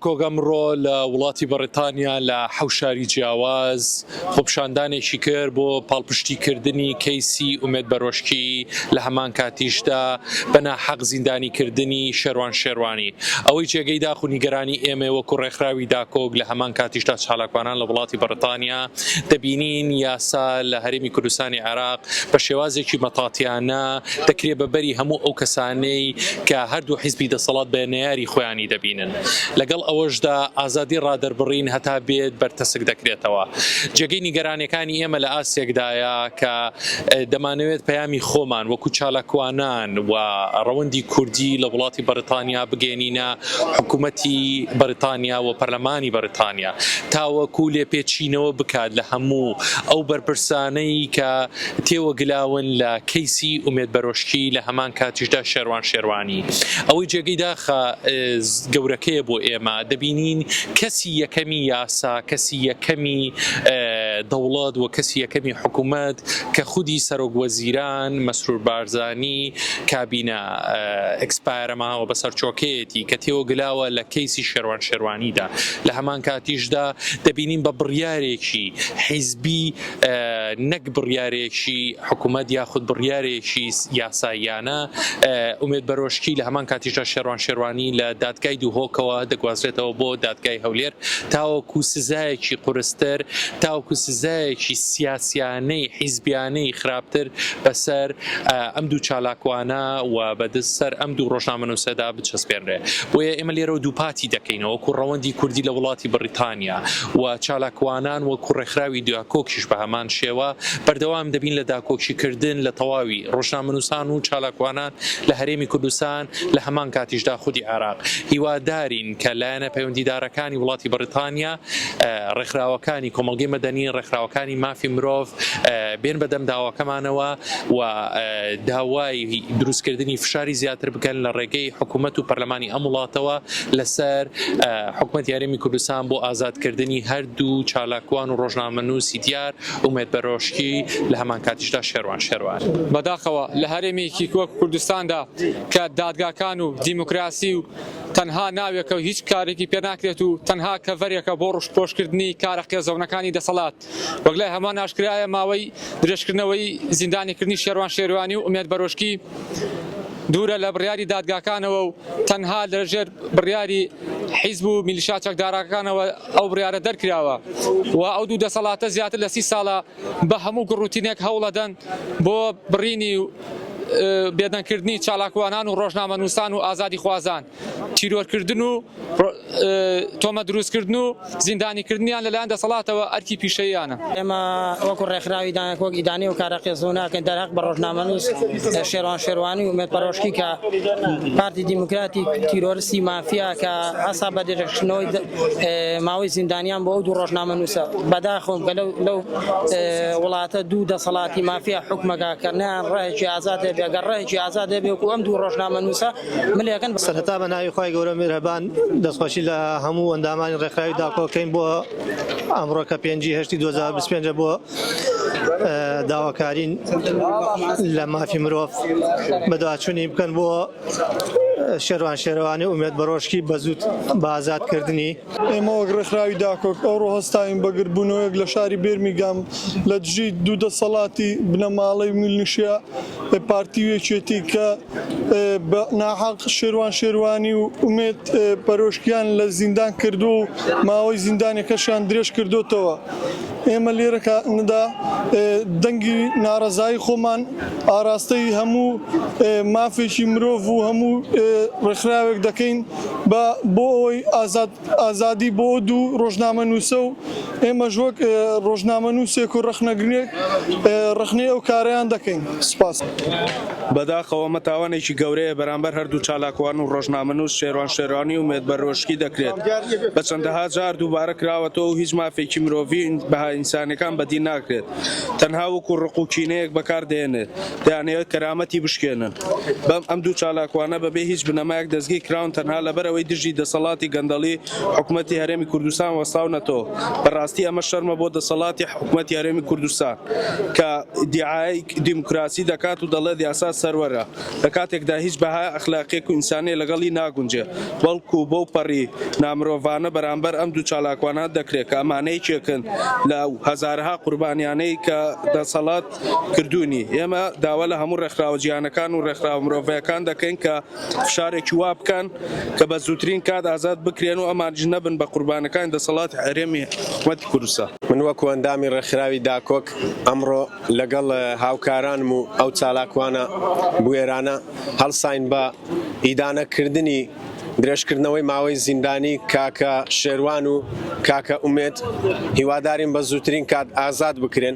کۆگەمڕۆ لە وڵاتی بەریتانیا لە حەوشاری جیاواز خۆپشاندانێکی کرد بۆ پاڵپشتیکردنی کەیسی ئومێد بەرۆشکی لە هەمان کاتیشدا بەناحەق زیندانیکردنی شێروان شێروانی. ئەوەی جێگەی داخ و نیگەرانی ئێمە وەکو ڕێکخراوی داکۆک لە هەمان کاتیشدا چالاکوانان لە وڵاتی بەریتانیا دەبینین یاسا لە هەرێمی کوردستانی عێراق بە شێوازێکی مەتاتیانە دەکرێت بەبەری هەموو ئەو کەسانەی کە هەردوو حیزبی دەسەڵات بە نەیاری خۆیانی دەبینن. لەگەڵ ئەوەشدا ئازادی ڕادەربڕین هەتا بێت بەرتەسک دەکرێتەوە. جێگەی نیگەرانەکانی ئێمە لە ئاسیەکدایە کە دەمانەوێت پەیامی خۆمان وەکو چالاکوانان و ڕەوەندی کوردی لە وڵاتی بەریتانیا بگەێنینە حکوومەتی بەریتانیا و پەرلەمانی بەریتانیا تاوەکو لێپێچینەوە بکات لە هەموو ئەو بەرپرسانەی کە تێوە گلاون لە کەیسی ئومێد بەرۆشکی لە هەمان کاتیشدا شێروان شێروانی. ئەوەی جێگەی داخە گەورەکەیە بۆ ئێمە دەبینین کەسی یەکەمی یاسا، کەسی یەکەمی دەوڵات و کەسی یەکەمی حکوومەت کە خودی سەرۆکوەزیران مەسرور بارزانی کابینە ئەکسپایرەماوە بەسەر چۆکەیەتی کە تێوە گلاوە لە کەیسی شێروان شێروانیدا لە هەمان کاتیشدا دەبینین بە بڕیارێکی حیزبی نەک بڕیارێکی حکوومەت یاخود بڕیارێکی یاساییانە ئومێد بەرۆشکی لە هەمان کاتیشدا شێروان شێروانی لە دادگای دووهۆکەوە دەگوازرێتەوە بۆ دادگای هەولێر تاوەکو سزایەکی قورستر، تاوەکو سزایەکی سیاسیانەی حیزبیانەی خراپتر بەسەر ئەم دوو چالاکوانە و بەدەستسەر ئەم دوو ڕۆژنامەنووسەدا بچەسپێنرێ. بۆیە ئێمە لێرە دووپاتی دەکەینەوە وەکو ڕەوەندی کوردی لە وڵاتی بەریتانیا و چالاکوانان وەکو ڕێکخراوی داکۆکیش بە هەمان شێوە بەردەوام دەبین لە داکۆکیکردن لە تەواوی ڕۆژنامەنووسان و چالاکوانان لە هەرێمی کوردستان لە هەمان کاتیشدا خودی عێراق. هیوادارین کە لایەنە پەیوەندیدارەکانی وڵاتی بەریتانیا ڕێکخراوەکانی کۆمەڵگەی مەدەنی ڕێکخراوەکانی مافی مرۆڤ بێن بەدەم داواکەمانەوە و داوای دروستکردنی فشاری زیاتر بکەن لە ڕێگەی حکوومەت و پەرلەمانی ئەم وڵاتەوە لەسەر حکوومەتی هەرێمی کوردستان بۆ ئازادکردنی هەردوو چالاکوان و ڕۆژنامەنووسی دیار ئومێد بەرۆشکی لە هەمان کاتیشدا شێروان شێروان. بەداخەوە لە هەرێمێکی کوردستاندا کە دادگاکان و دیموکراسی و تەنها ناوێکە و هیچ کارێکی پێ ناکرێت و تەنها کەڤەرێکە بۆ ڕشتپۆشکردنی کارە قێزەونەکانی دەسەڵات وەک لای هەمان ئاشکرایە ماوەی درێژکردنەوەی زیندانیکردنی شێروان شێروانی و ئومێد بەرۆشکی دوورە لە بڕیاری دادگاکانەوە و تەنها لەژێر بڕیاری حیزب و میلیشیا چەکدارەکانەوە ئەو بڕیارە دەرکراوە و ئەو دوو دەسەڵاتە زیاتر لە 30 ساڵە بە هەموو گڕوتینێک هەوڵەدەن بۆ بڕینی بێدەنکردنی چالاکوانان و ڕۆژنامەنووسان و ئازادی خوازان، تیرۆرکردن و تۆمە دروستکردن و زیندانیکردنیان لەلایەن دەسەڵاتەوە ئەرکی پیشەییانە. ئێمە وەکو ڕێکخراوی دانەکۆک ئیدانی و کارە قێزەوناکەن دەرەق بە ڕۆژنامەنووس شێروان شێروانی و ئومێد بەرۆشکی کە پارتی دیموکراتی تیرۆریستی مافیا کە هەسا بە دەرەکشنەوەی ماوەی زیندانیان بۆ ئەو دوو ڕۆژنامەنووسە بەداخەوم کە لەو وڵاتە دوو دەسەڵاتی مافیا حکومەکەکردنیان ڕێکی ئازادە بێگە ڕێکی ئازادە بێ و ئەم دوو ڕۆژنامەنووسە ملێکن سەرەتا بە ناوی خۆی گەورە میهرەبان دەستخۆشی لە هەموو ئەندامانی ڕێکخراوی داکۆکەین بۆ ئەمڕۆکە 5/8/2025 بۆ داواکارین لە مافی مرۆڤ بەدواچوونی بکەن بۆ شێروان شێروانی ئومێد بەرۆشکی بەزوود بە ئازادکردنی. ئێمە وەک ڕێکخراوی داکۆک ئەوڕۆ هەستاین بەگربوونەوەیەک لە شاری بێرمیگام لە دژی دوو دەسەڵاتی بنەماڵەی میلیشیا پارتیوێکێتی کە بە ناحەق شێروان شێروانی و ئومێد بەرۆشکیان لە زیندان کردو و ماوەی زیندانێکەشیان درێژ کردوتەوە. ئێمە لێرەکەدا دەنگی ناڕەزایی خۆمان ئاراستەی هەموو مافێکی مرۆڤ و هەموو ڕێکخراوێک دەکەین بۆ ئەوەی ئازادی بۆ دوو ڕۆژنامەنووسە و ئێمەش وەک ڕۆژنامەنووسێک و ڕخنەی ئەو کارەیان دەکەین. سپاس. بەداخەوە مەتاوانێکی گەورەیە بەرامبەر هەردوو چالاکوان و ڕۆژنامەنووس شێروان شێروانی و ئومێد بەرۆشکی دەکرێت. بە چەندەها جار دووبارە کراوەتەوە و هیچ مافێکی مرۆڤی بەهای ئینسانەکان بەدی ناکرێت تەنها وەکو ڕقوکینەیەک بەکاردێنێت دەیانەوێت کەرامەتی بشکێنن بەم ئەم دوو چالاکوانە بەبێ هیچ بنەمایەک دەستگیر کراون تەنها لەبەرەوەی دژی دەسەڵاتی گەندەڵی حکوومەتی هەرێمی کوردستان وەستاونەتەوە بەڕاستی ئەمە شەرمە بۆ دەسەڵاتی حکوومەتی هەرێمی کوردستان کە دیعای دیموکراسی دەکات و دەڵێت یاسا سەروەرە لە کاتێکدا هیچ بەهای ئەخلاقیەک و ئینسانی لەگەڵی ناگونجێ بەڵکو بۆ پەڕی نامرۆڤانە بەرامبەر ئەم دوو چالاکوانە دەکرێت کە ئەمانەی چێکن لە هەزارها قوربانیانەی کە دەسەڵات کردوونی ئێمە داوا لە هەموو ڕێکخراوە جیهانەکان و ڕێکخراوە مرۆڤیەکان دەکەین کە فشارێکی وا بکەن کە بە زووترین کات ئازاد بکرێن و ئەمانج نەبن بە قوربانەکان دەسەڵات هەرێمی حکوومەتی کوردستان. من وەکو ئەندامی ڕێکخراوی داکۆک ئەمڕۆ لەگەڵ هاوکارانم و ئەو چالاکوانە بوێرانە هەڵساین بە ئیدانەکردنی درێژکردنەوەی ماوەی زیندانی کاکە شێروان و کاکە ئومێد هیوادارین بە زووترین کات ئازاد بکرێن.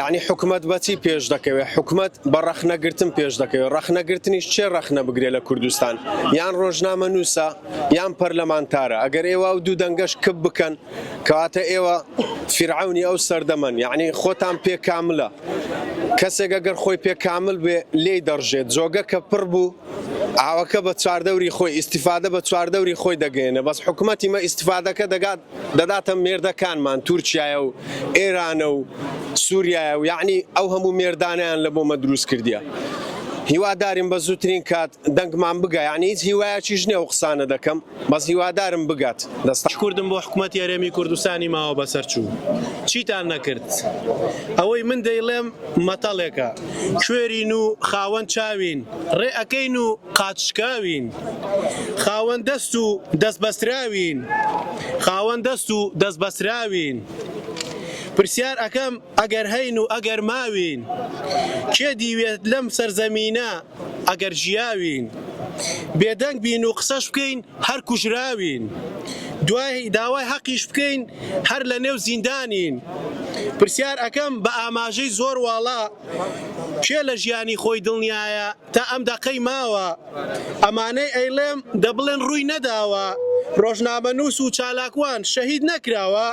یعنی حکومەت بەچی پێش دەکەوێت حکومەت بە ڕەخنەگرتن پێش دەکەوێت ڕەخنەگرتنیش چێ ڕەخنە بگرێ لە کوردستان یان ڕۆژنامە نووسە یان پەرلەمانتارە ئەگەر ئێوە و دوو دەنگەش کب بکەن کەواتە ئێوە فیرعونی ئەو سەردەمەن یعنی خۆتان پێ کاملە کەسێک ئەگەر خۆی پێ کامل بێ لێی دەڕژێت جۆگە کە پڕ بوو ئاوەکە بە چواردەوری خۆی ئیسیفادە بە چواردەوری خۆی دەگەێنە بەس حکوومەتی مە ئیسیفادەکە دەداتە مێردەکانمان تورکیایە و ئێرانە و سووریایە و یعنی ئەو هەموو مێردانیان لە بۆمە دروست کردیە هیواداریم بە زووترین کات دەنگمان بگە یعنی هیچ هیوایەکیش نییە و قسانە دەکەم بەس هیوادارم بگات دەست کوردم بۆ حکوومەتی هەرێمی کوردستانی ماوە بەسەرچوو چیتان نەکرد ئەوەی من دەیڵێم مەتەڵێکە کوێرین و خاوەن چاوین ڕێ ئەەکەین و قاچشکاوین خاوەن دەست و دەست بەستراوین خاوەن دەست و دەست بەستراوین پرسیار ئەەکەم ئەگەر هەین و ئەگەر ماوین کێ دیوێت لەم سەرزەمینە ئەگەر ژیاوین بێدەنگ بین و قسەش بکەین هەر کوژراوین دوای داوای حەقیش بکەین هەر لە نێو زیندانین پرسیار ئەەکەم بە ئاماژەی زۆر واڵا کێ لە ژیانی خۆی دڵنیایە تا ئەم دەقەی ماوە ئەمانەی ئەیڵێم دەبڵێن ڕووی نەداوە ڕۆژنامە نووس و چالاکوان شەهید نەکراوە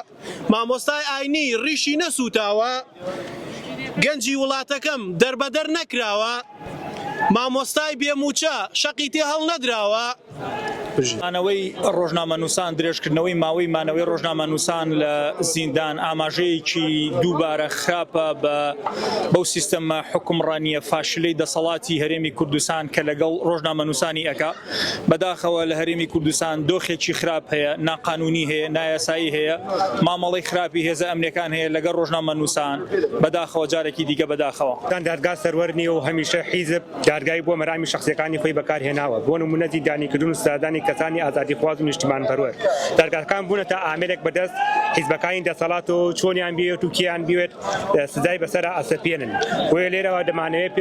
مامۆستای ئاینی ڕیشی نەسووتاوە گەنجی وڵاتەکەم دەربەدەر نەکراوە مامۆستای بێموچە شەقی تێ هەڵ نەدراوە مانەوەی ڕۆژنامە نووسان درێژکردنەوەی ماوەی مانەوەی ڕۆژنامە نووسان لە زیندان ئاماژەیەکی دووبارە خراپە بەو سیستەمە حکومڕانیە فاشلەی دەسەڵاتی هەرێمی کوردستان کە لەگەڵ ڕۆژنامە نووسانی ئەکا بەداخەوە لە هەرێمی کوردستان دۆخێکی خراپ هەیە ناقانونی هەیە نایاسایی هەیە مامەڵی خراپی هێزە ئەمریکان هەیە لەگەڵ ڕۆژنامە نووسان بەداخەوە جارێکی دیکە بەداخەوە دادگا سەروەرنی و هەمیشە حیزب دادگای بۆ مەرامی شخصیەکانی خۆی بەکارهێناوە بۆ نمونە زیندانیکردن و سادانی کەسانی ئازادی خواز و نیشتمان پەروەر دەرگاکان بوونەتە ئامێرێک بەدەست حیزبەکانی دەسەڵات و چۆنیان بێت و کیان بوێت سزای بەسەر ئەسەپێنن وێ لێرەوە دەمانەوێت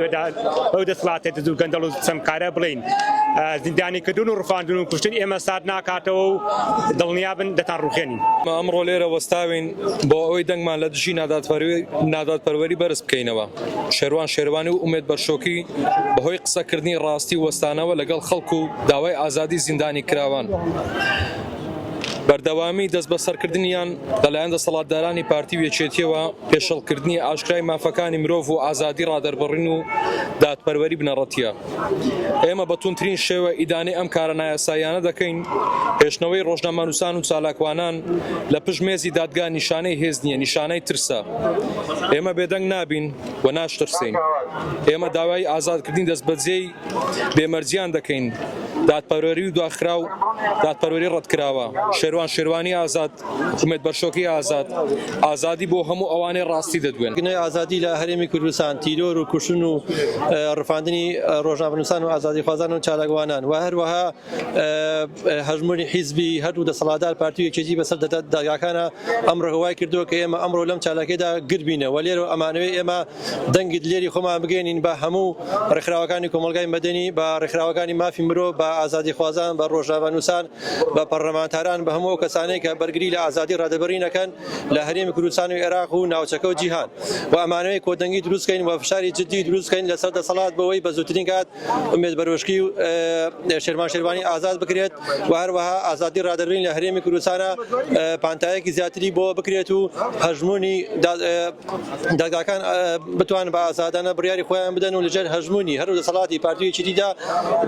ئەو دەسەڵاتێت زوو گەندەڵ و چەمکارە بڵین زیندانیکردن و ڕوخاندن و کوشتن ئێمە سارد ناکاتەوە و دڵنیابن دەتان ڕوخێنین ئەمڕۆ لێرە وەستاوین بۆ ئەوەی دەنگمان لە دژی نادادپەروەری بەرز بکەینەوە شێروان شێروانی و ئومێد بەرشۆکی بەهۆی قسەکردنی ڕاستی وەستانەوە لەگەڵ خەڵکو و داوای ئازادی زیندانی کراوان بەردەوامی دەست بە سەرکردنیان لەلایەن دەسەڵاتدارانی پارتی و یەکێتیەوە پێشەڵکردنی ئاشکرای مافەکانی مرۆڤ و ئازادی ڕادەربڕین و دادپەروەری بنەڕەتیە ئێمە بە توندترین شێوە ئیدانەی ئەم کارە نایاساییانە دەکەین هێشتنەوەی ڕۆژنامە نووسان و چالاکوانان لە پشمێزی دادگا نیشانەی هێز نییە نیشانەی ترسە ئێمە بێدەنگ نابین و ناشترسین ئێمە داوای ئازادکردنی دەستبەجێی بێمەرجیان دەکەین دادپەروەری و دواخراو دادپەروەری ڕەتکراوە شێروان شێروانی ئازاد حکومەت بەرشۆکی ئازاد ئازادی بۆ هەموو ئەوانەی ڕاستی دەدوێن گنەی ئازادی لە هەرێمی کوردستان تیرۆر و کوشتن و ڕفاندنی ڕۆژنامە نووسان و ئازادی خوازان و چالاکوانان و هەروەها هەژمونی حیزبی هەردوو دەسەڵاتدار پارتی و یەکێتی بەسەر دادگاکانە ئەم ڕێگەوای کردووە کە ئێمە ئەمڕۆ لەم چالاکیدا گربینە و لێرە ئەمانەوەی ئێمە دەنگی لێری خۆمان بگەینین بە هەموو ڕێکخراوەکانی کۆمەلگای مەدەنی بە ڕێکخراوەکانی مافی مرۆڤ بە ئازادی خوازان بە ڕۆژنامەنووسان بە پەرلەمانتاران بە هەموو کەسانەی کە بەرگری لە ئازادی ڕادەبەرینەکەن لە هەرێمی کوردستان و عێراق و ناوچەکە و جیهان و ئەمانەوەی کۆدەنگی دروستکەین و فشاری جدی دروستکەین لەسەر دەسەڵات بەوەی بە زووترین کات ئومێد بەرۆشکی و شێرمان شێروانی ئازاد بکرێت و هەروەها ئازادی ڕادەبەرین لە هەرێمی کوردستانە پانتایەکی زیاتری بۆ بکرێت و هەژمونی دادگاکان بتوان بە ئازادانە بڕیاری خۆیان بدەن و لەژێر هەژمونی هەرو دەسەڵاتی پارتیوێکی دیدا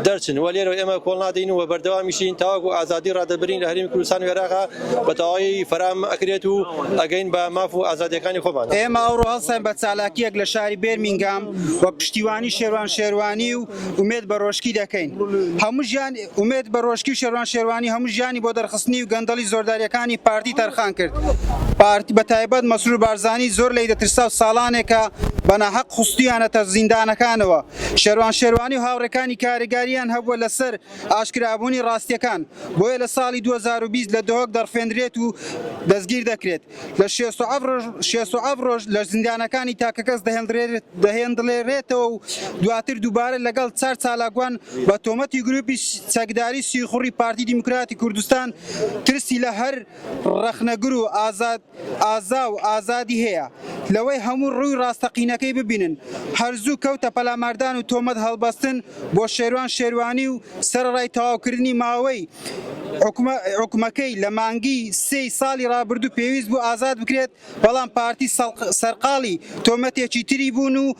دەرچن و لێرە ئێمە کۆڵ نادەین و بەردەوامیشین تاوەکو ئازادی ڕادەبەرین لە هەرێمی کوردستان و عێراق بە تەواوی فەرام ئەکرێت و ئەگەین بە ماف و ئازادیەکانی خۆمان. ئێمە ئەوڕۆ هەڵسان بە چالاکیەک لە شاری بێرمینگام وە پشتیوانی شێروان شێروانی و ئومێد بەڕۆشکی دەکەین. هەموو ژیان ئومێد بەڕۆشکی و شێروان شێروانی هەموو ژیانی بۆ دەرخستنی و گەندەڵی زۆرداریەکانی پارتی تەرخان کرد. پارتی بەتایبەت مەسرور بارزانی زۆر لی دەترسا و ساڵانێکە بەناحەق خوستیانەتە زیندانەکانەوە. شێروان شێروانی و هاوڕێکانی کارێگاریان هەبووە لەسەر ئاشکرابوونی ڕاستیەکان بۆیە لە ساڵی 2020 لە دۆهۆک دەرفێنرێت و دەستگیر دەکرێت. لە 67 ڕۆژ لە زیندانەکانی تاکە کەس دەهێندڵێرێتەوە و دواتر دووبارە لەگەڵ 4 چالاکوان بە تۆمەتی گروپی چەکداری سیخوڕی پارتی دیموکراتی کوردستان ترسی لە هەر ڕەخنەگر و ئازا و ئازادی هەیە. لەوەی هەموو ڕووی ڕاستەقینەکەی ببینن هەرزوو کەوتە پەلاماردان و تۆمەت هەڵبەستن بۆ شێروان شێروانی و سەرڕای تەواوکردنی ماوەی حکومەکەی لە مانگی 3 ساڵی ڕابردوو پێویست بوو ئازاد بکرێت بەڵام پارتی سەرقاڵی تۆمەتێکی تری بوون و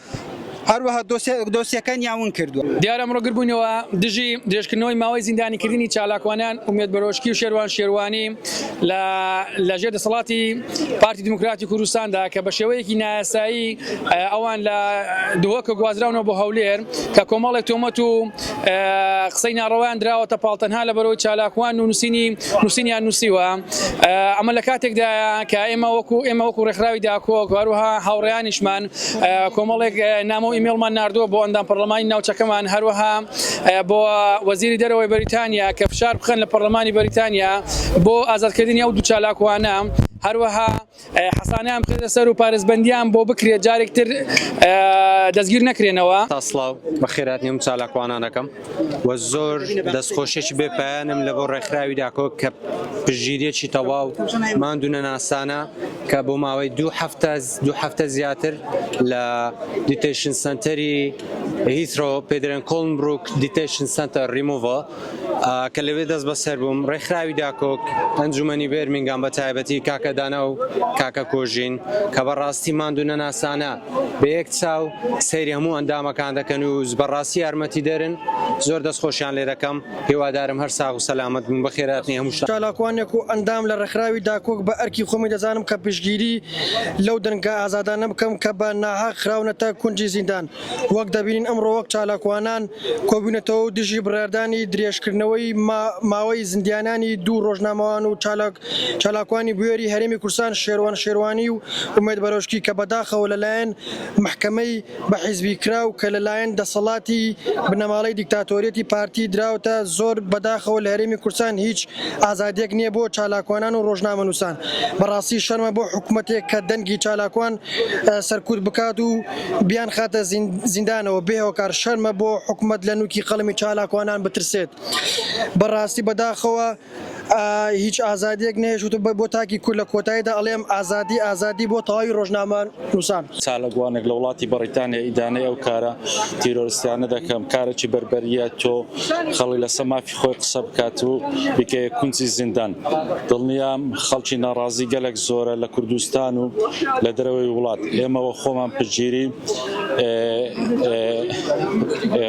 هەروەها دۆسیەکەنیان ون کردووە. دیارە ئەمڕۆگربوونەوە دژی درێژکردنەوەی ماوەی زیندانیکردنی چالاکوانان ئومێد بەرۆشکی و شێروان شێروانی لەژێر دەسەڵاتی پارتی دیموکراتی کوردستاندا کە بە شێوەیەکی نایاسایی ئەوان لە دۆهۆکە گوازراونەوە بۆ هەولێر کە کۆمەڵێک تۆمەت و قسەی ناڕەوایان دراوەتە پاڵتەنها لە بەرەوەی چالاکوان و نووسینیان نووسیوە. ئەمە لە کاتێکدا کە ئێمە وەکو ڕێکخراوی داکۆک هەروەها هاوڕێیانیشمان کۆمەڵێک نامە و ئیمێڵمان ناردووە بۆ ئەندام پەرلەمانی ناوچەکەمان هەروەها بۆ وەزیری دەرەوەی بەریتانیا کە فشار بخەن لە پەرلەمانی بەریتانیا بۆ ئازادکردنی ئەو دوو چالاکوانە هەروەها حەسانیان بخرێتە سەر و پارێزبەندیان بۆ بکرێت جارێکتر دەستگیر نەکرێنەوە. تا سڵاو بە خێراتنی و چالاکوانانەکەم و زۆر دەستخۆشێکی بێپایانم لە بۆ ڕێکخراوی داکۆ کە پژگیریەکی تەواو ماندوونە ناسانە کە بۆ ماوەی 2 هەفتە زیاتر لە دیتیشن سنتەری هیثرۆ پێدرێن کۆلنبروک دیتیشن سنتەر ریموڤە کە لەوێ دەست بەسەر بووم. ڕێکخراوی داکۆک ئەنجومەنی بێرمینگام بە تایبەتی کاکە دانا و کاکە کۆژین کە بەڕاستی ماندوونە ناسانە بە یەک چاو سەیری هەموو ئەندامەکان دەکەن و بەڕاستی یارمەتی دەرن. زۆر دەستخۆشیان لێ دەکەم. هیوادارم هەر ساغ و سەلامەت بن بە خێراتنی هەموو شتان. چالاکوانێک و ئەندام لە ڕێکخراوی داکۆک بە ئەرکی خۆمی دەزانم کە پشتگیری لەو دەنگە ئازادانە بکەم کە بە ناحەق خراونەتە کونجی زیندان. وەک دەبینین ئەمڕۆ وەک چالاکوانان کۆبوونەتەوە و دژی بڕاردانی درێژکردنەوەی ماوەی زیندیانانی دوو ڕۆژنامەوان و چالاکوانی بوێری هەرێمی کوردستان شێروان شێروانی و ئومێد بەرۆشکی کە بەداخەوە لەلایەن محکەمەی بە حیزبی کراو کە لەلایەن دەسەڵاتی بنەماڵەی دیکتاتۆریەتی پارتی دراوتە زۆر بەداخەوە لە هەرێمی کوردستان هیچ ئازادیەک نییە بۆ چالاکوانان و ڕۆژنامەنووسان. بەڕاستی شەرمە بۆ حکوومەتێک کە دەنگی چالاکوان سەرکوت بکات و بیان خاتە زیندانەوە بێهۆکار. شەرمە بۆ حکوومەت لە نوکی قەڵەمی چالاکوانان بترسێت. بەڕاستی بەداخەوە هیچ ئازادیەک نەهێشت بۆ تاکی کورد لە کۆتاییدا ئەڵێم ئازادی بۆ تەواوی ڕۆژنامەنووسان. چالاکوانێک لە وڵاتی بەریتانیا ئیدانەی ئەو کارە تیرۆریستیانە دەکەم کارێکی بەربەریە تۆ خەڵی لەسەر مافی خۆی قسە بکات و بکەیە کونجی زیندان. دڵنیام خەڵکی ناڕازی گەلێک زۆرە لە کوردستان و لە دەرەوەی وڵات. ئێمەوە خۆمان پشگیری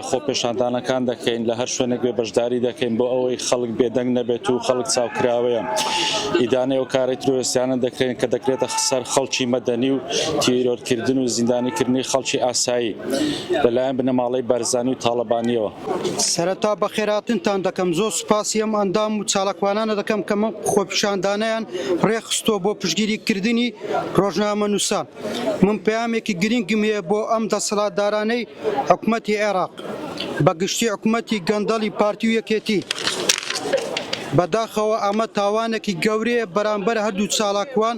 خۆپێشاندانەکان دەکەین لە هەر شوێنێک بێ بەشداری دەکەین بۆ ئەوەی خەڵک بێدەنگ نەبێت و خەڵک چاوکراوەیە. ئیدانەی و کاری ترۆریستیانە دەکرێن کە دەکرێتە سەر خەڵکی مەدەنی و تیرۆرکردن و زیندانیکردنی خەڵکی ئاسایی لەلایەن بنەماڵەی بەرزانی و تاڵەبانیەوە. سەرەتا بە خێراتنتان دەکەم. زۆر سوپاسیم ئەندام و چالاکوانانە دەکەم کە من خۆپیشاندانیان ڕێخستۆ بۆ پشتگیریکردنی ڕۆژنامەنووسان. من پەیامێکی گرنگم هەیە بۆ ئەم دەسەڵاتدارانەی حکوومەتی عێراق بەگشتی حکوومەتی گەندەڵی پارتی و یەکێتی. بەداخەوە ئەمە تاوانێکی گەورەیە بەرامبەر هەردوو چالاکوان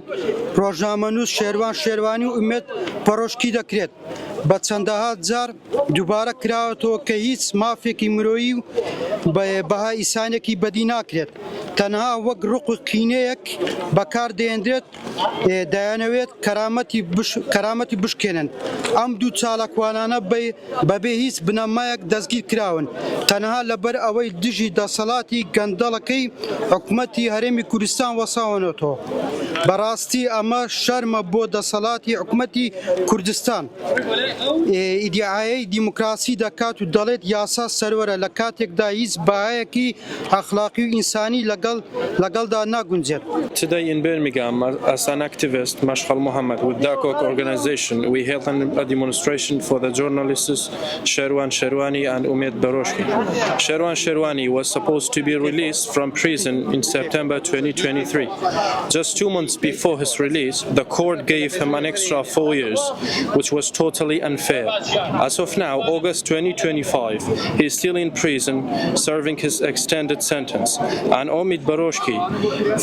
ڕۆژنامەنووس شێروان شێروانی و ئومێد بەڕۆشکی دەکرێت. بە چەندەها جار دووبارە کراوەتەوە کە هیچ مافێکی مرۆیی و بەها ئیسانێکی بەدی ناکرێت تەنها وەک ڕق و قینەیەک بەکاردێنرێت دەیانەوێت کەرامەتی بشکێنن ئەم دوو چالاکوانانە بەبێ هیچ بنەمایەک دەستگیر کراون تەنها لەبەر ئەوەی دژی دەسەڵاتی گەندەڵەکەی حکوومەتی هەرێمی کوردستان وەساونەتەوە بەڕاستی ئەمە شەرمە بۆ دەسەڵاتی حکوومەتی کوردستان ئیدعایەی دیموکراسی دەکات و دەڵێت یاسا سەرۆرە لە کاتێکدا هیچ باهەیەکی ئەخلاقی و ئینسانی لەگەڵدا ناگونجێت. Today in Birmingham, as an activist, Mashkhal Mohammed, with DACOC organization, we held a demonstration for the journalists Sherwan Sherwani and Umed Baroshki. Sherwan Sherwani was supposed to be released from prison in September 2023. Just 2 months before his release, the court gave him an extra 4 years, which was totally unfair. As of now, August 2025, he is still in prison, serving his extended sentence. And Omid Baroshki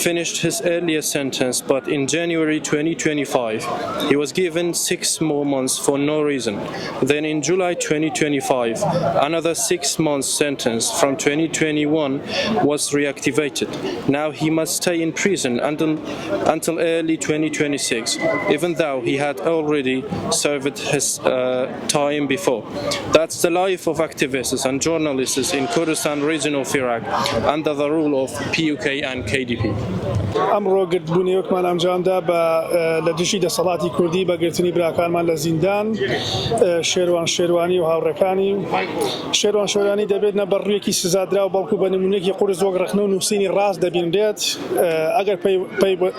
finished his earlier sentence, but in January 2025, he was given 6 more months for no reason. Then in July 2025, another 6 months sentence from 2021 was reactivated. Now he must stay in prison until early 2026, even though he had already served his time before. That's the life of activists and journalists in Kurdistan region of Iraq under the rule of PUK and KDP. ئەمڕۆ گرتبوونیەکمان ئەنجامدا لە دژی دەسەڵاتی کوردی بە گرتنی براکانمان لە زیندان شێروان شێروانی و هاوڕەکانی شێروان شێروانی دەبێت نە بەڕوویەکی سزادرا و بەڵکو بە نمونەیەکی قورس وەک ڕخنە و نووسینی ڕاست دەبینرێت ئەگەر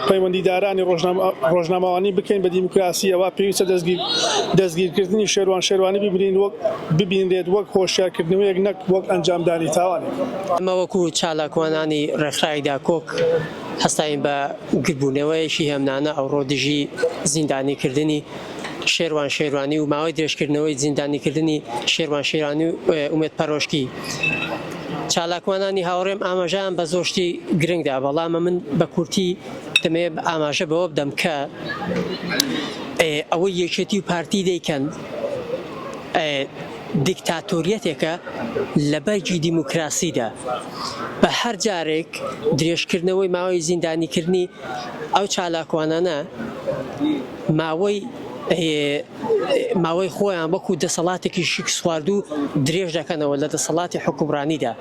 پەیوەندیدارانی ڕۆژنامەوانی بکەین بە دیموکراسی ئەوە پێویستە دەستگیرکردنی شێروان شێروانی ببینرێت وەک هۆشیارکردنەوەیەک نەک وەک ئەنجامدانی تاوانێک. ئەمە وەکو چالاکوانانی ڕێکخراوی داکۆک هەستاین بە گربوونەوەیەکی هەمنانە ئەوڕۆ دژی زیندانیکردنی شێروان شێروانی و ماوەی درێژکردنەوەی زیندانیکردنی شێروان شێروانی و ئومێد پەرۆشکی چالاکوانانی هاوڕێم ئاماژەیان بە زۆشتی گرنگدا بەڵام من بە کورتی دەمەوێت ئاماژە بەوە بدەم کە ئەوەی یەکێتی و پارتی دەیکەن دیکتاتۆریەتێکە لە بەرگی دیموکراسیدا بە هەر جارێک درێژکردنەوەی ماوەی زیندانیکردنی ئەو چالاکوانانە ماوەی خۆیان وەکو دەسەڵاتێکی شک سواردوو درێژ دەکەنەوە لە دەسەڵاتی حکومڕانیدا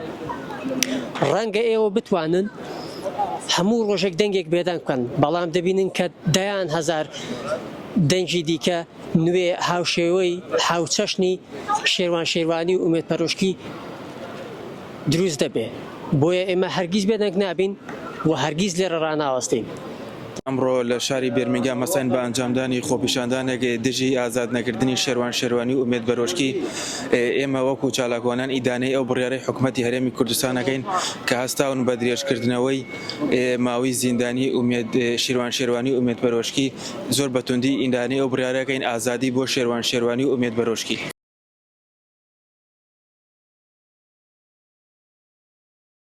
ڕەنگە ئێوە بتوانن هەموو ڕۆژێک دەنگێک بێدان بکەن بەڵام دەبینن کە دەیان هەزار دەنگی دیکە نوێ هاوشێوەی هاوچەشنی شێروان شێروانی و ئومێد پەرۆشکی دروست دەبێ بۆیە ئێمە هەرگیز بێدەنگ نابین و هەرگیز لێرە ڕاناوەستین. ئەمڕۆ لە شاری بێرمینگام مەسەن بە ئەنجامدانی خۆپیشاندانێک دژی ئازاد نەکردنی شێروان شێروانی و ئومێد بەرۆشکی ئێمە وەکو چالاکوانان ئیدانەی ئەو بڕیارەی حکوومەتی هەرێمی کوردستانەکەین کە هەستاون بە درێژکردنەوەی ماوەی زیندانی شێروان شێروانی و ئومێد بەرۆشکی زۆر بەتوندی ئیدانەی ئەو بڕیارەکەین ئازادی بۆ شێروان شێروانی و ئومێد بەرۆشکی.